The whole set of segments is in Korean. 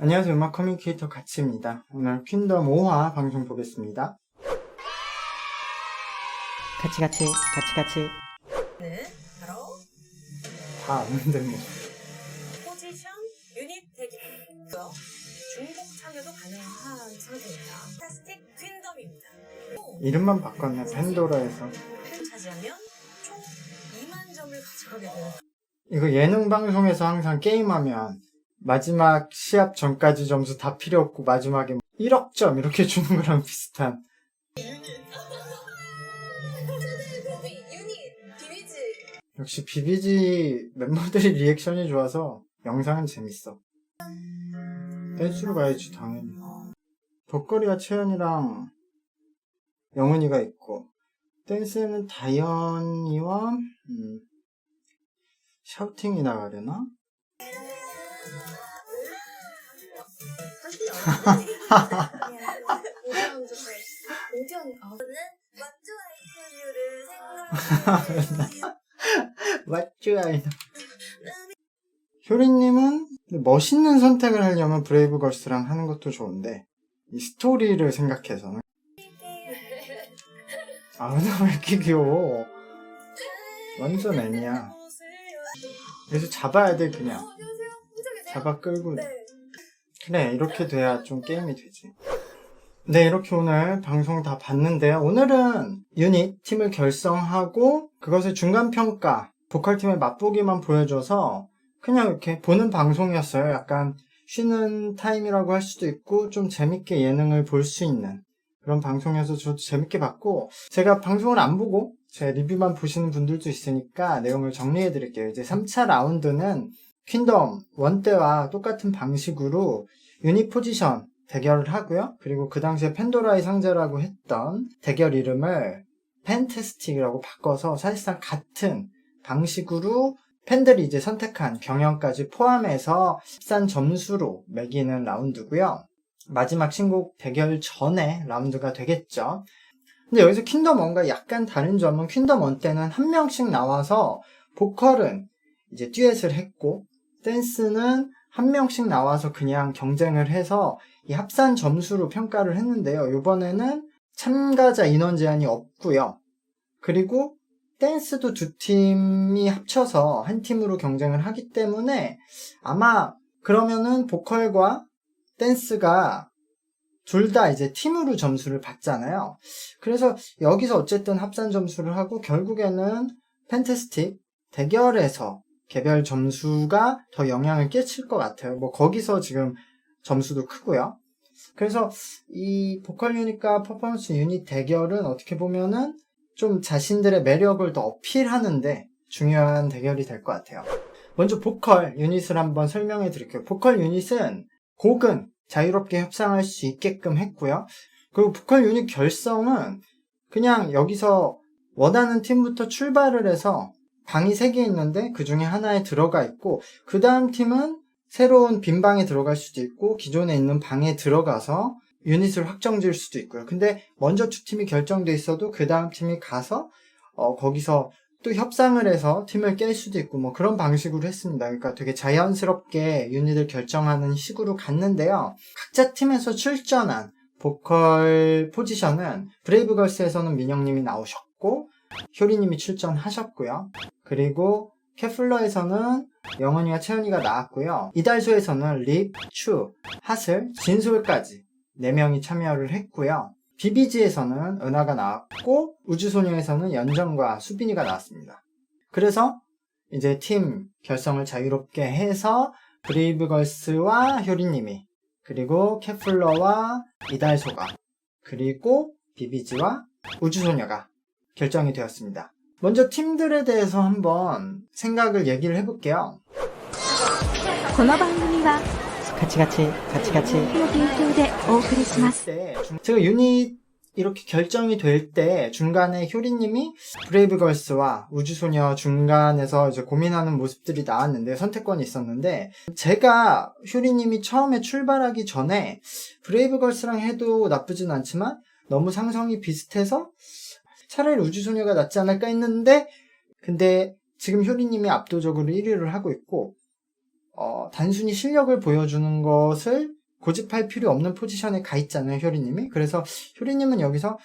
안녕하세요. 음악 커뮤니케이터 가치입니다. 오늘 퀸덤 5화 방송 보겠습니다. 같이. 는 바로 다 아는데 뭐. 포지션 유닛 대기 중복 참여도 가능한 상태입니다. 플라스틱 퀸덤입니다. 이름만 바꿨네. 팬도라에서. 팬 차지하면 총 2만 점을 가져가게 되는 이거 예능 방송에서 항상 게임하면 마지막 시합 전까지 점수 다 필요 없고 마지막에 1억 점 이렇게 주는 거랑 비슷한. 유닛 비비즈 역시 비비지 멤버들이 리액션이 좋아서 영상은 재밌어. 댄스로 가야지 당연히. 덕거리가 채연이랑 영은이가 있고, 댄스는 다현이와 샤우팅이 나가려나? 맞죠, 아이돌. 효리님은 멋있는 선택을 하려면 브레이브걸스랑 하는 것도 좋은데 이 스토리를 생각해서는 나 왜 이렇게 귀여워. 완전 애니야. 그래서 잡아야 돼. 그냥 잡아 끌고. 그래, 이렇게 돼야 좀 게임이 되지. 네, 이렇게 오늘 방송 다 봤는데요. 오늘은 유닛 팀을 결성하고 그것의 중간평가, 보컬팀의 맛보기만 보여줘서 그냥 이렇게 보는 방송이었어요. 약간 쉬는 타임이라고 할 수도 있고 좀 재밌게 예능을 볼 수 있는 그런 방송이어서 저도 재밌게 봤고, 제가 방송을 안 보고 제 리뷰만 보시는 분들도 있으니까 내용을 정리해 드릴게요. 이제 3차 라운드는 퀸덤 1 때와 똑같은 방식으로 유닛 포지션 대결을 하고요. 그리고 그 당시에 팬도라의 상자라고 했던 대결 이름을 팬테스틱이라고 바꿔서 사실상 같은 방식으로 팬들이 이제 선택한 경연까지 포함해서 합산 점수로 매기는 라운드고요. 마지막 신곡 대결 전에 라운드가 되겠죠. 근데 여기서 퀸덤 1과 약간 다른 점은 퀸덤 1 때는 한 명씩 나와서 보컬은 이제 듀엣을 했고 댄스는 한 명씩 나와서 그냥 경쟁을 해서 이 합산 점수로 평가를 했는데요. 이번에는 참가자 인원 제한이 없고요. 그리고 댄스도 두 팀이 합쳐서 한 팀으로 경쟁을 하기 때문에 아마 그러면은 보컬과 댄스가 둘 다 이제 팀으로 점수를 받잖아요. 그래서 여기서 어쨌든 합산 점수를 하고 결국에는 팬테스틱 대결에서 개별 점수가 더 영향을 끼칠 것 같아요. 뭐 거기서 지금 점수도 크고요. 그래서 이 보컬 유닛과 퍼포먼스 유닛 대결은 어떻게 보면은 좀 자신들의 매력을 더 어필하는데 중요한 대결이 될 것 같아요. 먼저 보컬 유닛을 한번 설명해 드릴게요. 보컬 유닛은 곡은 자유롭게 협상할 수 있게끔 했고요. 그리고 보컬 유닛 결성은 그냥 여기서 원하는 팀부터 출발을 해서 방이 3개 있는데 그 중에 하나에 들어가 있고 그 다음 팀은 새로운 빈 방에 들어갈 수도 있고 기존에 있는 방에 들어가서 유닛을 확정 지을 수도 있고요. 근데 먼저 두 팀이 결정돼 있어도 그 다음 팀이 가서 거기서 또 협상을 해서 팀을 깰 수도 있고 뭐 그런 방식으로 했습니다. 그러니까 되게 자연스럽게 유닛을 결정하는 식으로 갔는데요. 각자 팀에서 출전한 보컬 포지션은 브레이브걸스에서는 민영님이 나오셨고 효리님이 출전하셨고요. 그리고 캐플러에서는 영은이와 채연이가 나왔고요. 이달소에서는 립, 추, 하슬, 진솔까지 4명이 참여를 했고요. 비비지에서는 은하가 나왔고 우주소녀에서는 연정과 수빈이가 나왔습니다. 그래서 이제 팀 결성을 자유롭게 해서 브레이브걸스와 효리님이 그리고 캐플러와 이달소가 그리고 비비지와 우주소녀가 결정이 되었습니다. 먼저 팀들에 대해서 한번 생각을 얘기를 해볼게요. この番組は 같이 の提供でお送りします。 제가 유닛 이렇게 결정이 될 때 중간에 효리님이 브레이브걸스와 우주소녀 중간에서 이제 고민하는 모습들이 나왔는데 선택권이 있었는데 제가 효리님이 처음에 출발하기 전에 브레이브걸스랑 해도 나쁘진 않지만 너무 상성이 비슷해서 차라리 우주소녀가 낫지 않을까 했는데 근데 지금 효리님이 압도적으로 1위를 하고 있고 단순히 실력을 보여주는 것을 고집할 필요 없는 포지션에 가 있잖아요, 효리님이. 그래서 효리님은 여기서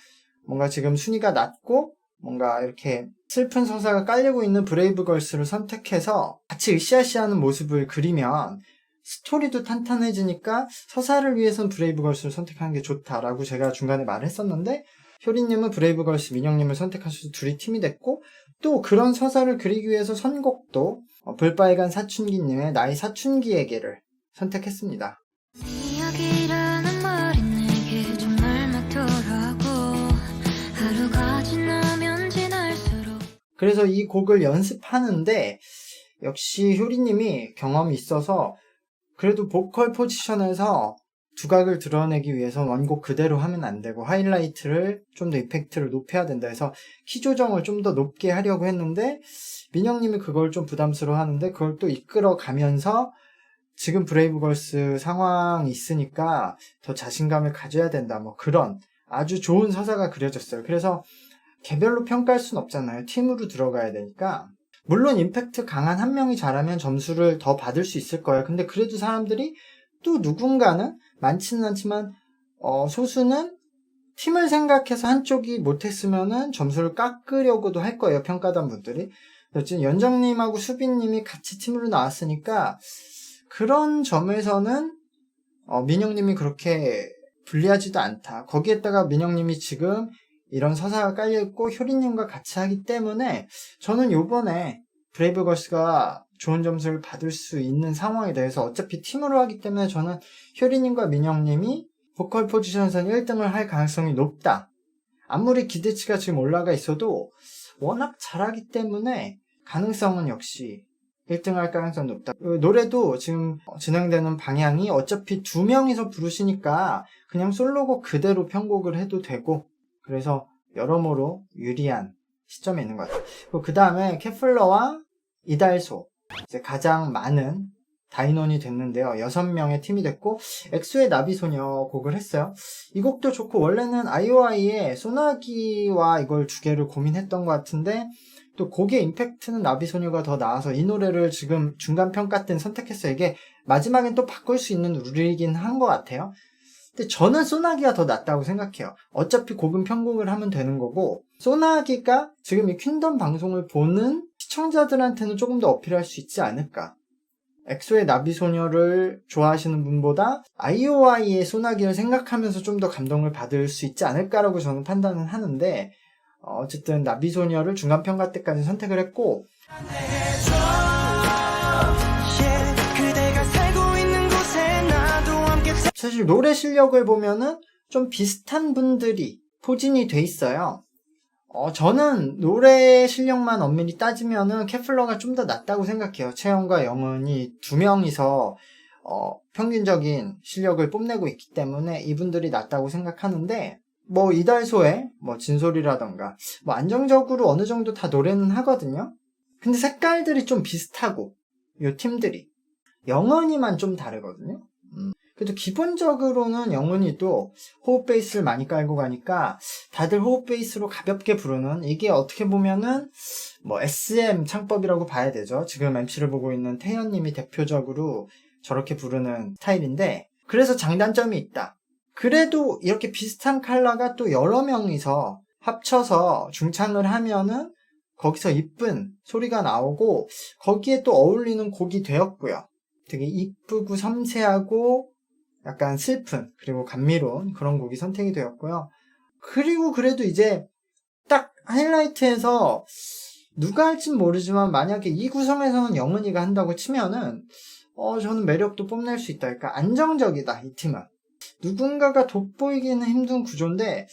뭔가 지금 순위가 낮고 뭔가 이렇게 슬픈 서사가 깔리고 있는 브레이브걸스를 선택해서 같이 으쌰으쌰하는 모습을 그리면 스토리도 탄탄해지니까 서사를 위해서는 브레이브걸스를 선택하는 게 좋다라고 제가 중간에 말을 했었는데, 효리님은 브레이브걸스, 민영님을 선택하셔서 둘이 팀이 됐고, 또 그런 서사를 그리기 위해서 선곡도 불빨간 사춘기님의 나의 사춘기에게를 선택했습니다. 이야기라는 말이 내게 정말 맞더라고. 하루가 지나면 지날수록 그래서 이 곡을 연습하는데 역시 효리님이 경험이 있어서 그래도 보컬 포지션에서 두각을 드러내기 위해서 원곡 그대로 하면 안 되고 하이라이트를 좀 더 이펙트를 높여야 된다 해서 키 조정을 좀 더 높게 하려고 했는데, 민영님이 그걸 좀 부담스러워 하는데 그걸 또 이끌어 가면서 지금 브레이브걸스 상황이 있으니까 더 자신감을 가져야 된다, 뭐 그런 아주 좋은 서사가 그려졌어요. 그래서 개별로 평가할 순 없잖아요. 팀으로 들어가야 되니까. 물론 임팩트 강한 한 명이 잘하면 점수를 더 받을 수 있을 거예요. 근데 그래도 사람들이 또 누군가는, 많지는 않지만 소수는 팀을 생각해서 한쪽이 못했으면은 점수를 깎으려고도 할 거예요, 평가단 분들이. 어쨌든 연정님하고 수빈님이 같이 팀으로 나왔으니까 그런 점에서는 민영님이 그렇게 불리하지도 않다. 거기에다가 민영님이 지금 이런 서사가 깔려있고 효리님과 같이 하기 때문에 저는 요번에 브레이브걸스가 좋은 점수를 받을 수 있는 상황에 대해서, 어차피 팀으로 하기 때문에 저는 효리님과 민영님이 보컬 포지션에서는 1등을 할 가능성이 높다. 아무리 기대치가 지금 올라가 있어도 워낙 잘하기 때문에 가능성은 역시 1등 할 가능성이 높다. 노래도 지금 진행되는 방향이 어차피 2명이서 부르시니까 그냥 솔로곡 그대로 편곡을 해도 되고, 그래서 여러모로 유리한 시점에 있는 것 같아요. 그 다음에 케플러와 이달소, 이제 가장 많은 다인원이 됐는데요. 6명의 팀이 됐고, 엑소의 나비소녀 곡을 했어요. 이 곡도 좋고, 원래는 아이오아이의 소나기와 이걸 두 개를 고민했던 것 같은데, 또 곡의 임팩트는 나비소녀가 더 나아서 이 노래를 지금 중간평가 때는 선택했어요. 이게 마지막엔 또 바꿀 수 있는 룰이긴 한 것 같아요. 근데 저는 소나기가 더 낫다고 생각해요. 어차피 곡은 편곡을 하면 되는 거고, 소나기가 지금 이 퀸덤 방송을 보는 시청자들한테는 조금 더 어필할 수 있지 않을까. 엑소의 나비소녀를 좋아하시는 분보다 아이오아이의 소나기를 생각하면서 좀 더 감동을 받을 수 있지 않을까라고 저는 판단은 하는데, 어쨌든 나비소녀를 중간평가 때까지 선택을 했고, 사실 노래 실력을 보면은 좀 비슷한 분들이 포진이 돼 있어요. 저는 노래 실력만 엄밀히 따지면은 케플러가 좀 더 낫다고 생각해요. 채영과 영은이 2명이서 평균적인 실력을 뽐내고 있기 때문에 이분들이 낫다고 생각하는데, 뭐 이달소의 뭐 진솔이라던가 뭐 안정적으로 어느 정도 다 노래는 하거든요. 근데 색깔들이 좀 비슷하고, 요 팀들이 영은이만 좀 다르거든요. 그래도 기본적으로는 영은이도 호흡 베이스를 많이 깔고 가니까 다들 호흡 베이스로 가볍게 부르는, 이게 어떻게 보면은 뭐 SM 창법이라고 봐야 되죠. 지금 MC를 보고 있는 태연님이 대표적으로 저렇게 부르는 스타일인데, 그래서 장단점이 있다. 그래도 이렇게 비슷한 컬러가 또 여러 명이서 합쳐서 중창을 하면은 거기서 이쁜 소리가 나오고, 거기에 또 어울리는 곡이 되었고요. 되게 이쁘고 섬세하고 약간 슬픈, 그리고 감미로운 그런 곡이 선택이 되었고요. 그리고 그래도 이제 딱 하이라이트에서 누가 할진 모르지만 만약에 이 구성에서는 영은이가 한다고 치면은 저는 매력도 뽐낼 수 있다. 그러니까 안정적이다, 이 팀은. 누군가가 돋보이기는 힘든 구조인데,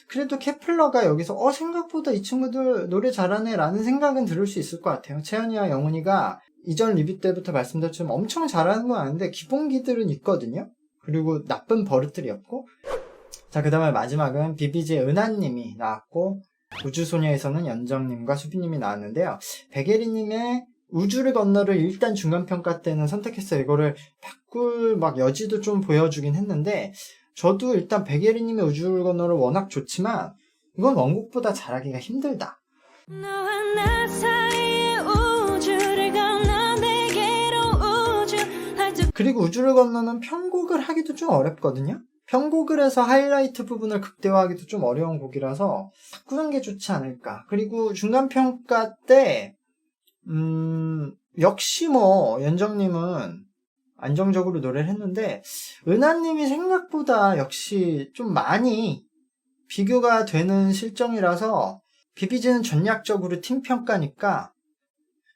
그래도 케플러가 여기서 생각보다 이 친구들 노래 잘하네 라는 생각은 들을 수 있을 것 같아요. 채연이와 영은이가 이전 리뷰 때부터 말씀드렸지만 엄청 잘하는 건 아닌데 기본기들은 있거든요. 그리고 나쁜 버릇들이 없고. 자, 그 다음에 마지막은 비비지의 은하님이 나왔고, 우주소녀에서는 연정님과 수빈님이 나왔는데요. 백예리님의 우주를 건너를 일단 중간평가 때는 선택했어요. 이거를 바꿀 여지도 좀 보여주긴 했는데, 저도 일단 백예리님의 우주를 건너를 워낙 좋지만 이건 원곡보다 잘하기가 힘들다. 너와 나 사이의 우주를 건너 내게로 우주 그리고 우주를 건너는 편곡을 하기도 좀 어렵거든요. 편곡을 해서 하이라이트 부분을 극대화하기도 좀 어려운 곡이라서 바꾸는 게 좋지 않을까. 그리고 중간평가 때 역시 뭐 연정님은 안정적으로 노래를 했는데 은하님이 생각보다 역시 좀 많이 비교가 되는 실정이라서 비비지는 전략적으로 팀평가니까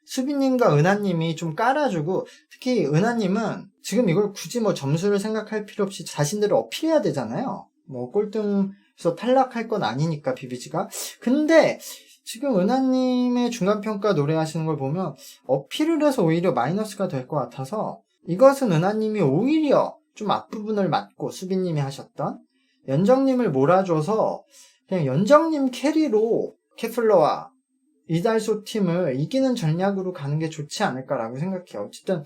수빈님과 은하님이 좀 깔아주고, 특히 은하님은 지금 이걸 굳이 뭐 점수를 생각할 필요 없이 자신들을 어필해야 되잖아요. 뭐 꼴등에서 탈락할 건 아니니까 비비지가. 근데 지금 은하님의 중간평가 노래하시는 걸 보면 어필을 해서 오히려 마이너스가 될 것 같아서, 이것은 은하님이 오히려 좀 앞부분을 맡고 수빈님이 하셨던 연정님을 몰아줘서 그냥 연정님 캐리로 케플러와 이달소 팀을 이기는 전략으로 가는 게 좋지 않을까라고 생각해요. 어쨌든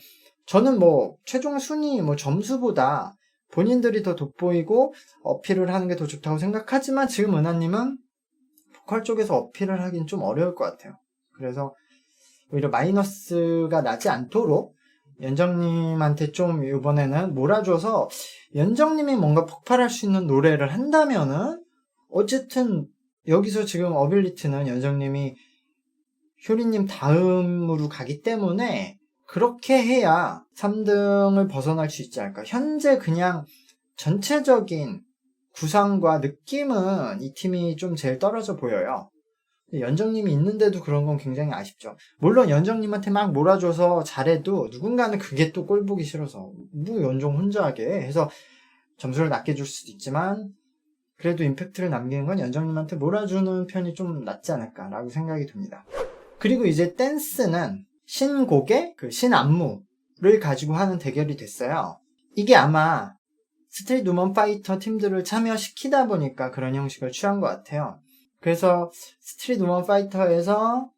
저는 뭐 최종 순위 뭐 점수보다 본인들이 더 돋보이고 어필을 하는 게 더 좋다고 생각하지만, 지금 은하님은 보컬 쪽에서 어필을 하긴 좀 어려울 것 같아요. 그래서 오히려 마이너스가 나지 않도록 연정님한테 좀 이번에는 몰아줘서 연정님이 뭔가 폭발할 수 있는 노래를 한다면은, 어쨌든 여기서 지금 어빌리티는 연정님이 효리님 다음으로 가기 때문에 그렇게 해야 3등을 벗어날 수 있지 않을까. 현재 그냥 전체적인 구상과 느낌은 이 팀이 좀 제일 떨어져 보여요. 연정님이 있는데도 그런 건 굉장히 아쉽죠. 물론 연정님한테 막 몰아줘서 잘해도 누군가는 그게 또 꼴보기 싫어서 뭐 연정 혼자 하게 해서 점수를 낮게 줄 수도 있지만, 그래도 임팩트를 남기는 건 연정님한테 몰아주는 편이 좀 낫지 않을까라고 생각이 듭니다. 그리고 이제 댄스는 신곡의 그 신안무를 가지고 하는 대결이 됐어요. 이게 아마 스트릿 우먼 파이터 팀들을 참여시키다 보니까 그런 형식을 취한 것 같아요. 그래서 스트릿 우먼 파이터에서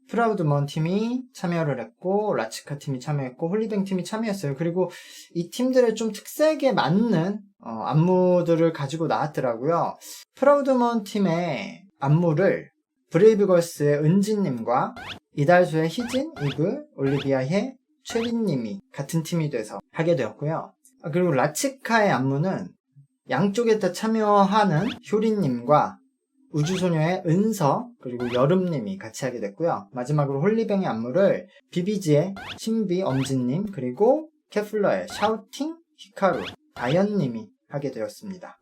프라우드먼 팀이 참여를 했고, 라치카 팀이 참여했고, 홀리뱅 팀이 참여했어요. 그리고 이 팀들의 좀 특색에 맞는 안무들을 가지고 나왔더라고요. 프라우드먼 팀의 안무를 브레이브걸스의 은지님과 이달소의 희진, 이브, 올리비아의 최린님이 같은 팀이 돼서 하게 되었고요. 그리고 라치카의 안무는 양쪽에 다 참여하는 효린님과 우주소녀의 은서, 그리고 여름님이 같이 하게 됐고요. 마지막으로 홀리뱅의 안무를 비비지의 신비, 엄진님, 그리고 케플러의 샤우팅, 히카루, 다현님이 하게 되었습니다.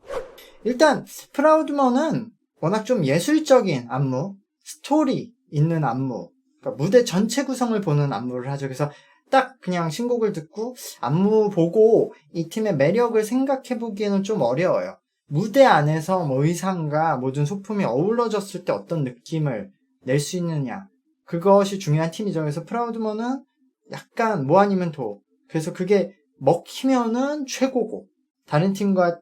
일단 프라우드먼은 워낙 좀 예술적인 안무, 스토리 있는 안무, 그러니까 무대 전체 구성을 보는 안무를 하죠. 그래서 딱 그냥 신곡을 듣고 안무 보고 이 팀의 매력을 생각해보기에는 좀 어려워요. 무대 안에서 뭐 의상과 모든 소품이 어우러졌을 때 어떤 느낌을 낼 수 있느냐, 그것이 중요한 팀이죠. 그래서 프라우드먼은 약간 뭐 아니면 도, 그래서 그게 먹히면은 최고고 다른 팀과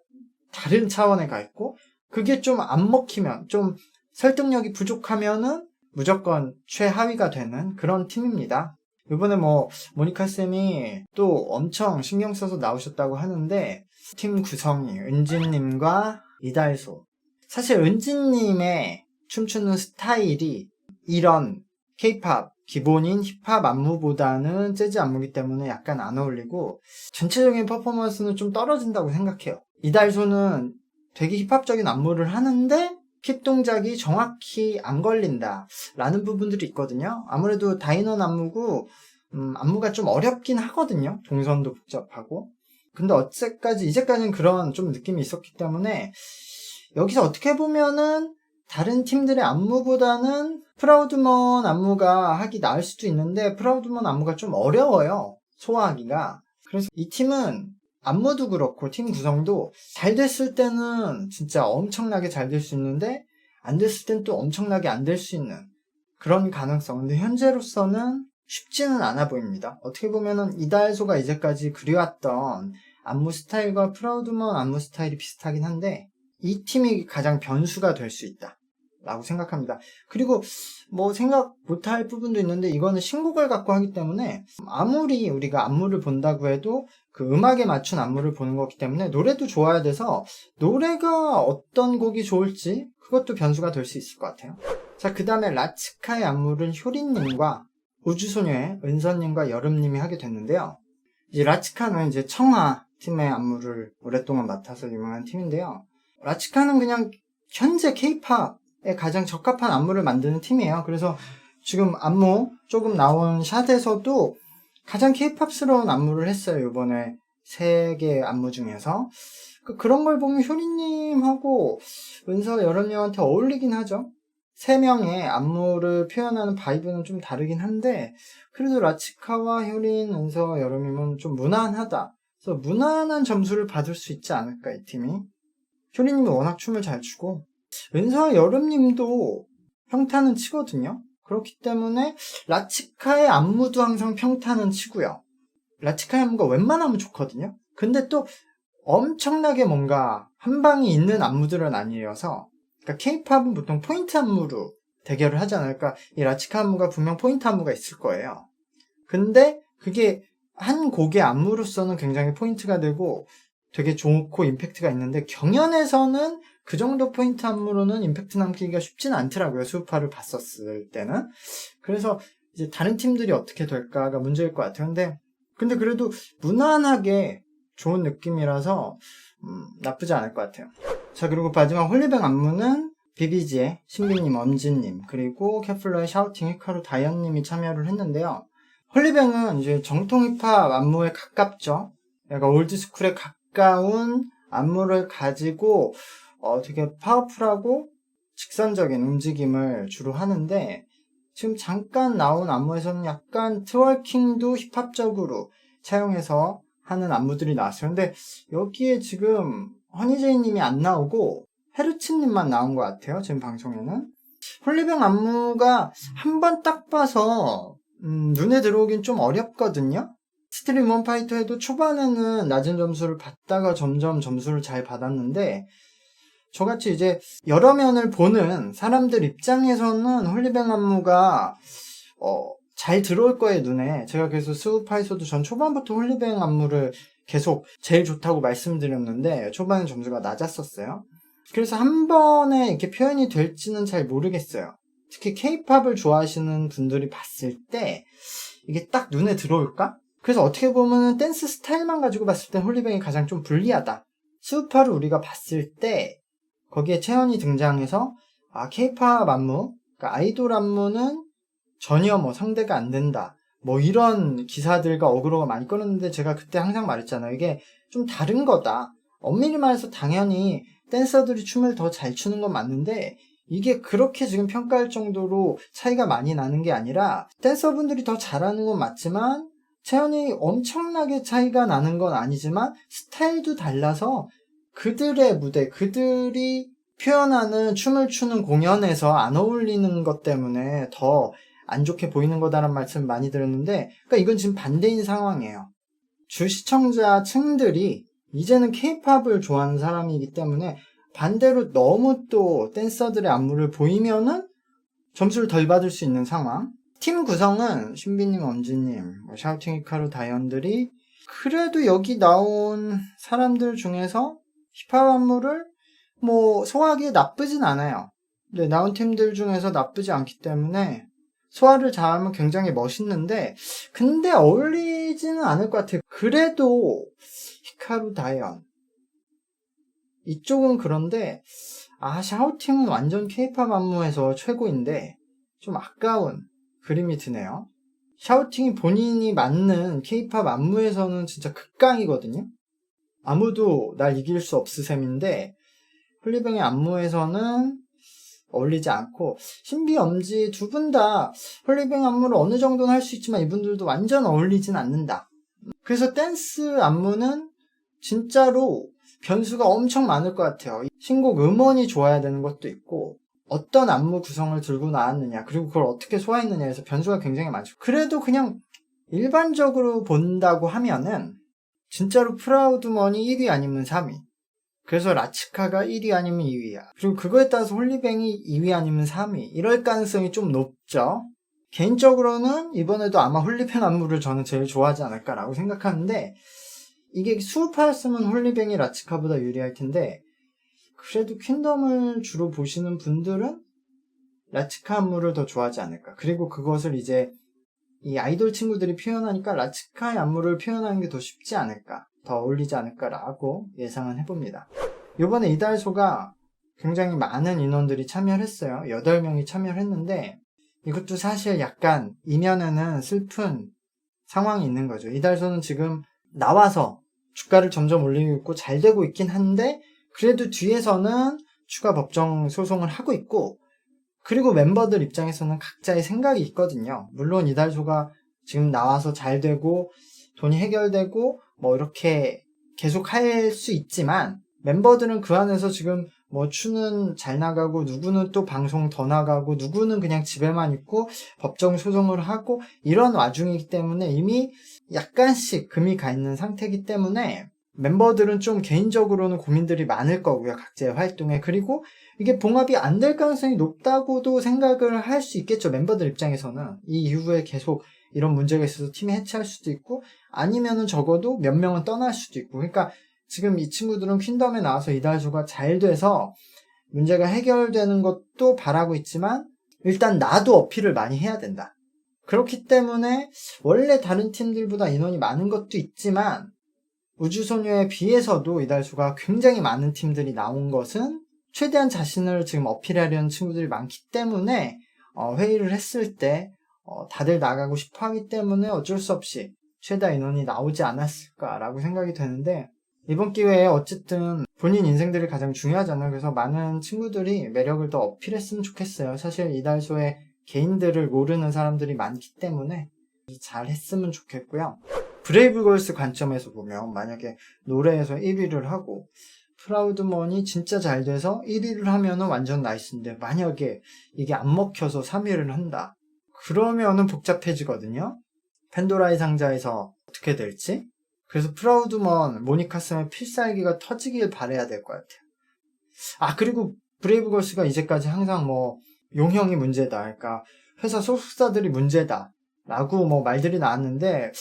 다른 차원에 가 있고, 그게 좀 안 먹히면, 좀 설득력이 부족하면은 무조건 최하위가 되는 그런 팀입니다. 이번에 뭐 모니카쌤이 또 엄청 신경 써서 나오셨다고 하는데, 팀 구성이 은진님과 이달소, 사실 은진님의 춤추는 스타일이 이런 K-팝 기본인 힙합 안무보다는 재즈 안무기 때문에 약간 안 어울리고 전체적인 퍼포먼스는 좀 떨어진다고 생각해요. 이달소는 되게 힙합적인 안무를 하는데 킥 동작이 정확히 안 걸린다 라는 부분들이 있거든요. 아무래도 다이넌 안무고 안무가 좀 어렵긴 하거든요. 동선도 복잡하고. 근데 이제까지는 그런 좀 느낌이 있었기 때문에 여기서 어떻게 보면은 다른 팀들의 안무보다는 프라우드먼 안무가 하기 나을 수도 있는데, 프라우드먼 안무가 좀 어려워요, 소화하기가. 그래서 이 팀은 안무도 그렇고 팀 구성도 잘 됐을 때는 진짜 엄청나게 잘 될 수 있는데, 안 됐을 땐 또 엄청나게 안 될 수 있는 그런 가능성. 근데 현재로서는 쉽지는 않아 보입니다. 어떻게 보면은 이달소가 이제까지 그려왔던 안무 스타일과 프라우드먼 안무 스타일이 비슷하긴 한데, 이 팀이 가장 변수가 될 수 있다 라고 생각합니다. 그리고 뭐 생각 못할 부분도 있는데, 이거는 신곡을 갖고 하기 때문에 아무리 우리가 안무를 본다고 해도 그 음악에 맞춘 안무를 보는 거기 때문에 노래도 좋아야 돼서 노래가 어떤 곡이 좋을지 그것도 변수가 될 수 있을 것 같아요. 자, 그 다음에 라치카의 안무를 효린님과 우주소녀의 은서님과 여름님이 하게 됐는데요. 이제 라치카는 이제 청아 팀의 안무를 오랫동안 맡아서 유명한 팀인데요. 라치카는 그냥 현재 K-팝에 가장 적합한 안무를 만드는 팀이에요. 그래서 지금 안무 조금 나온 샷에서도 가장 K-팝스러운 안무를 했어요. 이번에 3개 안무 중에서. 그런 걸 보면 효리님하고 은서 여름님한테 어울리긴 하죠. 3명의 안무를 표현하는 바이브는 좀 다르긴 한데 그래도 라치카와 효린, 은서 여름님은 좀 무난하다. 그래서 무난한 점수를 받을 수 있지 않을까 이 팀이. 효린님이 워낙 춤을 잘 추고 은서 여름님도 평타는 치거든요. 그렇기 때문에 라치카의 안무도 항상 평타는 치고요. 라치카의 안무가 웬만하면 좋거든요. 근데 또 엄청나게 뭔가 한 방이 있는 안무들은 아니어서 그러니까 K-팝은 보통 포인트 안무로 대결을 하잖아요. 그러니까 이 라치카 안무가 분명 포인트 안무가 있을 거예요. 근데 그게 한 곡의 안무로서는 굉장히 포인트가 되고 되게 좋고 임팩트가 있는데 경연에서는 그 정도 포인트 안무로는 임팩트 남기기가 쉽지는 않더라고요. 수우파를 봤었을 때는. 그래서 이제 다른 팀들이 어떻게 될까가 문제일 것 같아요. 근데 그래도 무난하게 좋은 느낌이라서 나쁘지 않을 것 같아요. 자, 그리고 마지막 홀리뱅 안무는 비비지의 신비님, 엄진님, 그리고 케플러의 샤우팅, 히카루, 다현님이 참여를 했는데요. 홀리뱅은 이제 정통 힙합 안무에 가깝죠. 약간 올드스쿨에 가까운 안무를 가지고 되게 파워풀하고 직선적인 움직임을 주로 하는데 지금 잠깐 나온 안무에서는 약간 트월킹도 힙합적으로 차용해서 하는 안무들이 나왔어요. 근데 여기에 지금 허니제이님이 안 나오고 헤르츠님만 나온 것 같아요. 지금 방송에는. 홀리뱅 안무가 한 번 딱 봐서 눈에 들어오긴 좀 어렵거든요. 스트림 원파이터에도 초반에는 낮은 점수를 받다가 점점 점수를 잘 받았는데 저같이 이제 여러 면을 보는 사람들 입장에서는 홀리뱅 안무가 잘 들어올 거예요, 눈에. 제가 그래서 스우파에서도 전 초반부터 홀리뱅 안무를 계속 제일 좋다고 말씀드렸는데 초반에 점수가 낮았었어요. 그래서 한 번에 이렇게 표현이 될지는 잘 모르겠어요. 특히 K-팝을 좋아하시는 분들이 봤을 때 이게 딱 눈에 들어올까? 그래서 어떻게 보면 댄스 스타일만 가지고 봤을 때 홀리뱅이 가장 좀 불리하다. 스우파를 우리가 봤을 때 거기에 채연이 등장해서 K-팝 안무, 그러니까 아이돌 안무는 전혀 상대가 안 된다. 이런 기사들과 어그로가 많이 끌었는데 제가 그때 항상 말했잖아요. 이게 좀 다른 거다. 엄밀히 말해서 당연히 댄서들이 춤을 더 잘 추는 건 맞는데 이게 그렇게 지금 평가할 정도로 차이가 많이 나는 게 아니라 댄서분들이 더 잘하는 건 맞지만 채연이 엄청나게 차이가 나는 건 아니지만 스타일도 달라서 그들의 무대, 그들이 표현하는 춤을 추는 공연에서 안 어울리는 것 때문에 더 안 좋게 보이는 거다라는 말씀 많이 들었는데 그러니까 이건 지금 반대인 상황이에요. 주 시청자 층들이 이제는 K-팝을 좋아하는 사람이기 때문에 반대로 너무 또 댄서들의 안무를 보이면은 점수를 덜 받을 수 있는 상황. 팀 구성은 신비님, 엄지님, 샤우팅 히카루, 다현들이 그래도 여기 나온 사람들 중에서 힙합 안무를 소화하기에 나쁘진 않아요. 근데 나온 팀들 중에서 나쁘지 않기 때문에 소화를 잘하면 굉장히 멋있는데 근데 어울리지는 않을 것 같아요. 그래도 히카루, 다현 이쪽은 그런데 샤우팅은 완전 K-팝 안무에서 최고인데 좀 아까운 그림이 드네요. 샤우팅이 본인이 맞는 K-팝 안무에서는 진짜 극강이거든요. 아무도 날 이길 수 없을 셈인데 홀리뱅의 안무에서는 어울리지 않고 신비, 엄지 두 분 다 홀리뱅 안무를 어느 정도는 할 수 있지만 이분들도 완전 어울리진 않는다. 그래서 댄스 안무는 진짜로 변수가 엄청 많을 것 같아요. 신곡 음원이 좋아야 되는 것도 있고 어떤 안무 구성을 들고 나왔느냐 그리고 그걸 어떻게 소화했느냐에서 변수가 굉장히 많죠. 그래도 그냥 일반적으로 본다고 하면은 진짜로 프라우드머니 1위 아니면 3위, 그래서 라치카가 1위 아니면 2위야. 그리고 그거에 따라서 홀리뱅이 2위 아니면 3위 이럴 가능성이 좀 높죠. 개인적으로는 이번에도 아마 홀리뱅 안무를 저는 제일 좋아하지 않을까라고 생각하는데 이게 수우파였으면 홀리뱅이 라치카보다 유리할 텐데 그래도 퀸덤을 주로 보시는 분들은 라치카 안무를 더 좋아하지 않을까. 그리고 그것을 이제 이 아이돌 친구들이 표현하니까 라치카의 안무를 표현하는 게 더 쉽지 않을까, 더 어울리지 않을까라고 예상은 해봅니다. 이번에 이달소가 굉장히 많은 인원들이 참여를 했어요. 8명이 참여를 했는데 이것도 사실 약간 이면에는 슬픈 상황이 있는 거죠. 이달소는 지금 나와서 주가를 점점 올리고 있고 잘 되고 있긴 한데 그래도 뒤에서는 추가 법정 소송을 하고 있고, 그리고 멤버들 입장에서는 각자의 생각이 있거든요. 물론 이달소가 지금 나와서 잘 되고 돈이 해결되고 뭐 이렇게 계속 할 수 있지만 멤버들은 그 안에서 지금 뭐 추는 잘 나가고 누구는 또 방송 더 나가고 누구는 그냥 집에만 있고 법정 소송을 하고 이런 와중이기 때문에 이미 약간씩 금이 가 있는 상태이기 때문에 멤버들은 좀 개인적으로는 고민들이 많을 거고요. 각자의 활동에. 그리고 이게 봉합이 안 될 가능성이 높다고도 생각을 할 수 있겠죠. 멤버들 입장에서는. 이 이후에 계속 이런 문제가 있어서 팀이 해체할 수도 있고 아니면은 적어도 몇 명은 떠날 수도 있고. 그러니까 지금 이 친구들은 퀸덤에 나와서 이달소가 잘 돼서 문제가 해결되는 것도 바라고 있지만 일단 나도 어필을 많이 해야 된다. 그렇기 때문에 원래 다른 팀들보다 인원이 많은 것도 있지만 우주소녀에 비해서도 이달소가 굉장히 많은 팀들이 나온 것은 최대한 자신을 지금 어필하려는 친구들이 많기 때문에 회의를 했을 때 다들 나가고 싶어 하기 때문에 어쩔 수 없이 최다 인원이 나오지 않았을까라고 생각이 되는데, 이번 기회에 어쨌든 본인 인생들이 가장 중요하잖아요. 그래서 많은 친구들이 매력을 더 어필했으면 좋겠어요. 사실 이달소의 개인들을 모르는 사람들이 많기 때문에 잘 했으면 좋겠고요. 브레이브걸스 관점에서 보면 만약에 노래에서 1위를 하고 프라우드먼이 진짜 잘 돼서 1위를 하면은 완전 나이스인데 만약에 이게 안 먹혀서 3위를 한다. 그러면은 복잡해지거든요. 팬도라의 상자에서 어떻게 될지. 그래서 프라우드먼, 모니카스의 필살기가 터지길 바라야 될 것 같아요. 그리고 브레이브걸스가 이제까지 항상 뭐 용형이 문제다, 그러니까 회사 소속사들이 문제다 라고 뭐 말들이 나왔는데,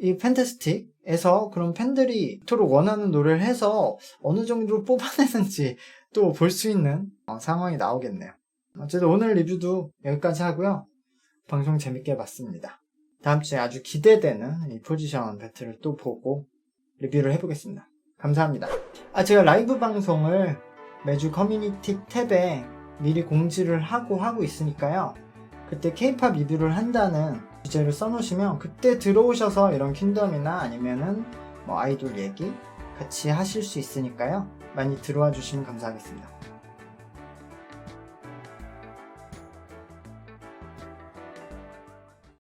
이 팬타스틱에서 그런 팬들이 그토록 원하는 노래를 해서 어느 정도로 뽑아내는지 또 볼 수 있는 상황이 나오겠네요. 어쨌든 오늘 리뷰도 여기까지 하고요. 방송 재밌게 봤습니다. 다음 주에 아주 기대되는 이 포지션 배틀을 또 보고 리뷰를 해보겠습니다. 감사합니다. 제가 라이브 방송을 매주 커뮤니티 탭에 미리 공지를 하고 있으니까요. 그때 K-POP 리뷰를 한다는 주제를 써놓으시면 그때 들어오셔서 이런 퀸덤이나 아니면은 뭐 아이돌 얘기 같이 하실 수 있으니까요. 많이 들어와 주시면 감사하겠습니다.